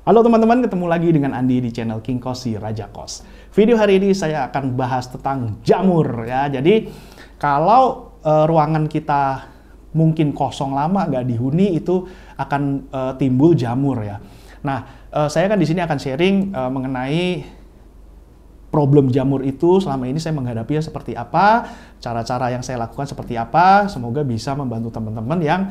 Halo teman-teman, ketemu lagi dengan Andi di channel King Kos si Raja Kos. Video hari ini saya akan bahas tentang jamur ya. Jadi kalau ruangan kita mungkin kosong lama, nggak dihuni, itu akan timbul jamur ya. Nah, saya kan di sini akan sharing mengenai problem jamur itu selama ini saya menghadapinya seperti apa, cara-cara yang saya lakukan seperti apa. Semoga bisa membantu teman-teman yang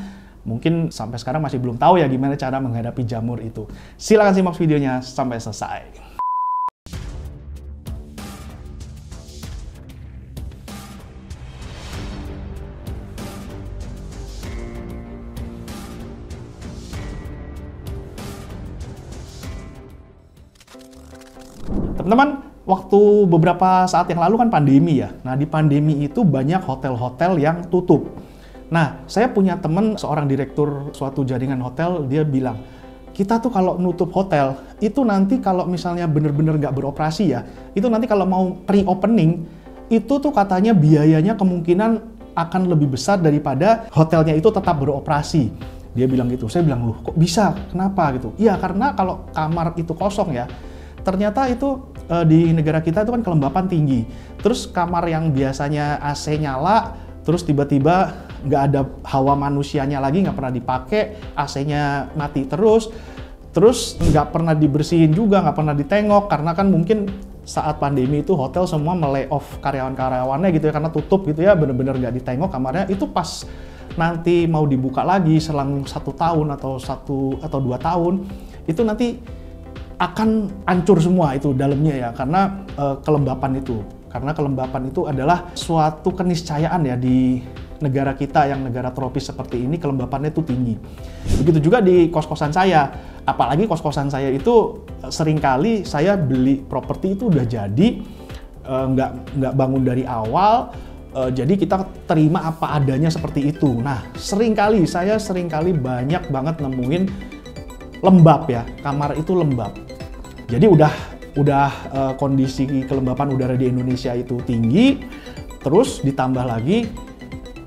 mungkin sampai sekarang masih belum tahu ya gimana cara menghadapi jamur itu. Silahkan simak videonya sampai selesai. Teman-teman, waktu beberapa saat yang lalu kan pandemi ya. Nah, di pandemi itu banyak hotel-hotel yang tutup. Nah, saya punya teman, seorang direktur suatu jaringan hotel, dia bilang, kita tuh kalau nutup hotel, itu nanti kalau misalnya bener-bener nggak beroperasi ya, itu nanti kalau mau pre-opening, itu tuh katanya biayanya kemungkinan akan lebih besar daripada hotelnya itu tetap beroperasi. Dia bilang gitu. Saya bilang, loh kok bisa? Kenapa gitu? Iya, karena kalau kamar itu kosong ya, ternyata itu di negara kita itu kan kelembapan tinggi. Terus kamar yang biasanya AC nyala, terus tiba-tiba nggak ada hawa manusianya lagi, nggak pernah dipakai, AC-nya mati terus nggak pernah dibersihin juga, nggak pernah ditengok, karena kan mungkin saat pandemi itu hotel semua melay off karyawan-karyawannya gitu ya, karena tutup gitu ya, bener-bener nggak ditengok kamarnya. Itu pas nanti mau dibuka lagi selang 1 tahun atau 2 tahun, itu nanti akan hancur semua itu dalamnya ya, karena kelembapan itu. Karena kelembapan itu adalah suatu keniscayaan ya di negara kita yang negara tropis seperti ini, kelembapannya itu tinggi. Begitu juga di kos-kosan saya. Apalagi kos-kosan saya itu seringkali saya beli properti itu udah jadi, nggak bangun dari awal, jadi kita terima apa adanya seperti itu. Nah, saya seringkali banyak banget nemuin lembab ya, kamar itu lembab. Jadi udah kondisi kelembapan udara di Indonesia itu tinggi, terus ditambah lagi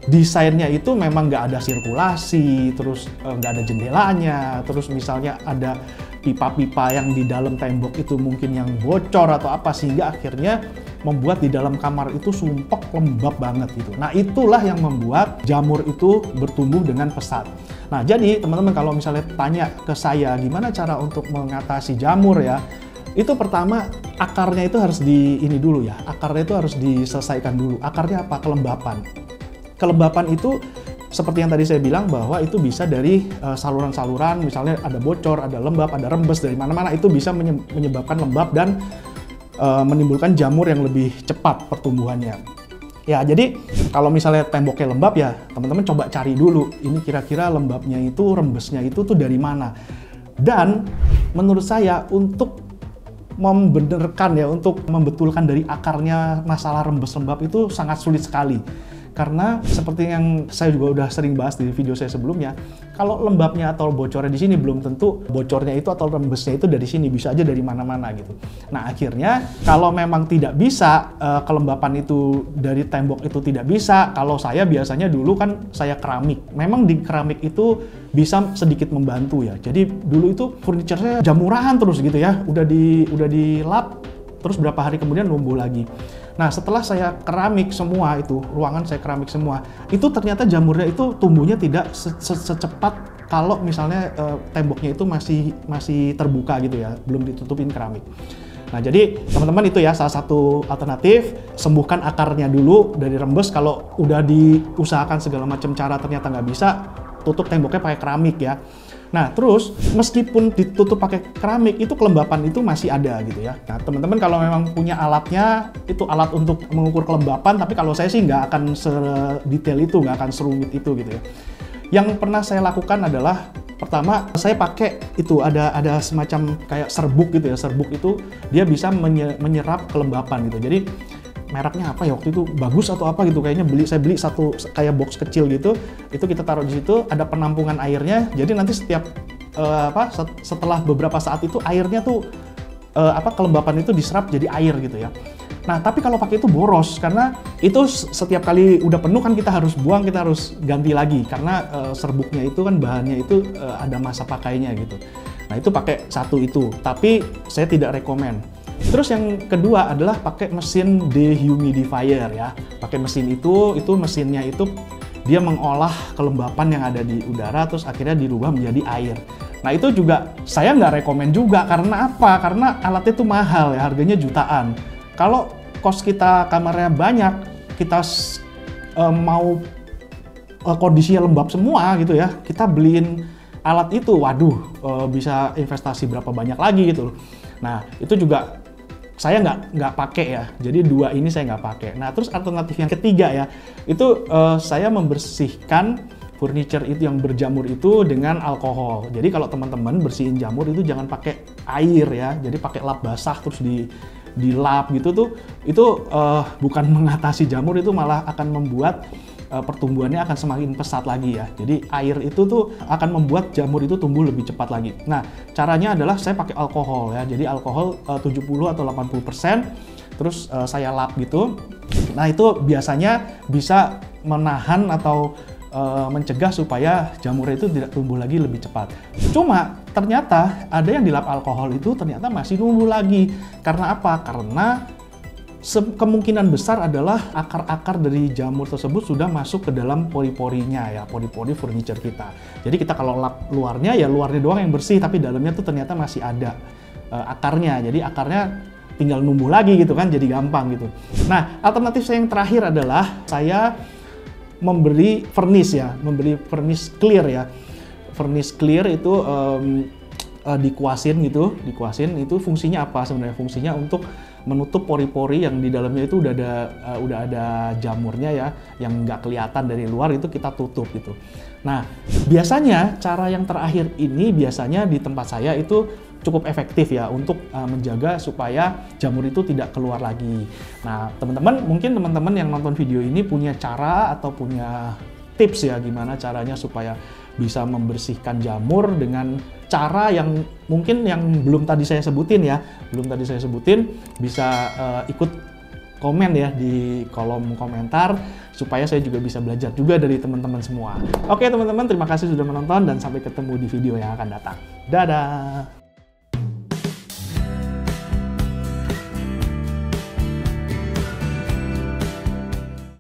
desainnya itu memang nggak ada sirkulasi, terus nggak ada jendelanya, terus misalnya ada pipa-pipa yang di dalam tembok itu mungkin yang bocor atau apa, sehingga akhirnya membuat di dalam kamar itu sumpek, lembab banget gitu. Nah, itulah yang membuat jamur itu bertumbuh dengan pesat. Nah, jadi teman-teman kalau misalnya tanya ke saya gimana cara untuk mengatasi jamur ya, itu pertama akarnya itu harus akarnya itu harus diselesaikan dulu. Akarnya apa? Kelembapan. Kelembapan itu seperti yang tadi saya bilang bahwa itu bisa dari saluran-saluran, misalnya ada bocor, ada lembab, ada rembes dari mana-mana, itu bisa menyebabkan lembab dan menimbulkan jamur yang lebih cepat pertumbuhannya. Ya, jadi kalau misalnya temboknya lembab ya, teman-teman coba cari dulu, ini kira-kira lembabnya itu, rembesnya itu tuh dari mana. Dan menurut saya untuk membenarkan ya, untuk membetulkan dari akarnya masalah rembes lembab itu sangat sulit sekali. Karena seperti yang saya juga udah sering bahas di video saya sebelumnya, kalau lembabnya atau bocornya di sini belum tentu bocornya itu atau rembesnya itu dari sini, bisa aja dari mana-mana gitu. Nah, akhirnya kalau memang tidak bisa, kelembapan itu dari tembok itu tidak bisa, kalau saya biasanya dulu kan saya keramik. Memang di keramik itu bisa sedikit membantu ya. Jadi dulu itu furniture saya jamuran terus gitu ya, udah dilap, terus berapa hari kemudian numbuh lagi. Nah, setelah saya keramik semua itu, ruangan saya keramik semua, itu ternyata jamurnya itu tumbuhnya tidak secepat kalau misalnya temboknya itu masih terbuka gitu ya, belum ditutupin keramik. Nah, jadi teman-teman itu ya salah satu alternatif, sembuhkan akarnya dulu dari rembes. Kalau udah diusahakan segala macam cara ternyata nggak bisa, tutup temboknya pakai keramik ya. Nah, terus meskipun ditutup pakai keramik, itu kelembapan itu masih ada gitu ya. Nah, teman-teman kalau memang punya alatnya, itu alat untuk mengukur kelembapan, tapi kalau saya sih nggak akan sedetail itu, nggak akan serumit itu gitu ya. Yang pernah saya lakukan adalah, pertama saya pakai itu, ada semacam kayak serbuk gitu ya. Serbuk itu dia bisa menyerap kelembapan gitu. Jadi mereknya apa ya waktu itu, bagus atau apa gitu, kayaknya saya beli satu kayak box kecil gitu, itu kita taruh di situ, ada penampungan airnya, jadi nanti setelah beberapa saat itu airnya tuh kelembapan itu diserap jadi air gitu ya. Nah, tapi kalau pakai itu boros, karena itu setiap kali udah penuh kan kita harus buang, kita harus ganti lagi, karena serbuknya itu kan bahannya itu ada masa pakainya gitu. Nah itu pakai satu itu, tapi saya tidak rekomen. Terus yang kedua adalah pakai mesin dehumidifier ya. Pakai mesin itu mesinnya itu dia mengolah kelembapan yang ada di udara terus akhirnya dirubah menjadi air. Nah itu juga saya nggak rekomen juga, karena apa? Karena alatnya itu mahal ya, harganya jutaan. Kalau kos kita kamarnya banyak, kita mau kondisinya lembab semua gitu ya, kita beliin alat itu, waduh bisa investasi berapa banyak lagi gitu loh. Nah itu juga saya nggak pakai ya, jadi dua ini saya nggak pakai. Nah terus alternatif yang ketiga ya, itu saya membersihkan furniture itu yang berjamur itu dengan alkohol. Jadi kalau teman-teman bersihin jamur itu jangan pakai air ya, jadi pakai lap basah terus dilap gitu tuh, itu bukan mengatasi jamur, itu malah akan membuat pertumbuhannya akan semakin pesat lagi ya. Jadi air itu tuh akan membuat jamur itu tumbuh lebih cepat lagi. Nah caranya adalah saya pakai alkohol ya, jadi alkohol 70 atau 80%, terus saya lap gitu. Nah itu biasanya bisa menahan atau mencegah supaya jamurnya itu tidak tumbuh lagi lebih cepat. Cuma ternyata ada yang dilap alkohol itu ternyata masih tumbuh lagi. Karena apa? Karena kemungkinan besar adalah akar-akar dari jamur tersebut sudah masuk ke dalam pori-porinya ya, pori-pori furniture kita. Jadi kita kalau lap luarnya ya luarnya doang yang bersih, tapi dalamnya tuh ternyata masih ada akarnya. Jadi akarnya tinggal numbuh lagi gitu kan, jadi gampang gitu. Nah alternatif saya yang terakhir adalah saya memberi vernis ya, memberi vernis clear ya. Vernis clear itu dikuasin gitu, dikuasin itu fungsinya apa sebenarnya? Fungsinya untuk menutup pori-pori yang di dalamnya itu udah ada jamurnya ya, yang nggak kelihatan dari luar, itu kita tutup gitu. Nah biasanya cara yang terakhir ini biasanya di tempat saya itu cukup efektif ya untuk menjaga supaya jamur itu tidak keluar lagi. Nah teman-teman, mungkin teman-teman yang nonton video ini punya cara atau punya tips ya gimana caranya supaya bisa membersihkan jamur dengan cara yang mungkin yang belum tadi saya sebutin ya, bisa ikut komen ya di kolom komentar supaya saya juga bisa belajar juga dari teman-teman semua. Oke teman-teman, terima kasih sudah menonton dan sampai ketemu di video yang akan datang. Dadah!